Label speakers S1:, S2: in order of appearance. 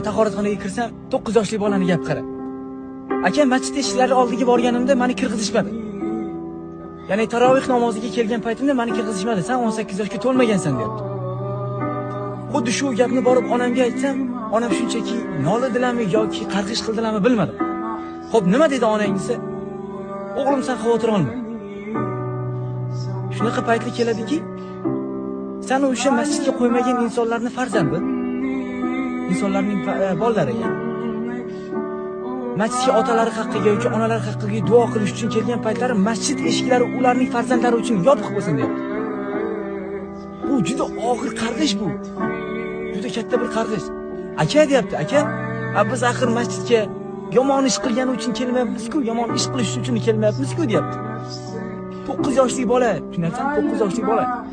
S1: tahoratxonaga kirsam, 9 yoshli bolani gap qara. Aka, masjid eshiklari oldiga borganimda meni kirgizishmadi. Ya'ni tarovih namoziga kelgan paytimda meni kirgizishmadi. Sen 18 yoshga to'lmagansan deyapti. Xuddi shu gapni borib onamga aytsam, onam shunchaki noladilarmi yoki qarg'ish qildilarmi bilmadim. Xo'p, nima dedi onang desa, o'g'lim sen xavotir olma. Shunaqa paytli keladiki, sen o'sha masjidga qo'ymagan insonlarning farzandi, insonlarning bolalari yani. Masjidga otalari haqqiga yoki onalari haqqiga duo qilish uchun kelgan paytlari masjid eshiklari ularning farzandlari uchun yopiq bo'lsin deyapti. Bu juda og'ir qarg'ish bu. Juda katta bir qarg'ish. Aka deyapti, aka, biz axir masjidga yomon ish qilgani uchun kelmayapmiz-ku, yomon ish qilish uchun kelmayapmiz-ku deyapti. 9 yoshli bola, tushunasan? 9 yoshli bola.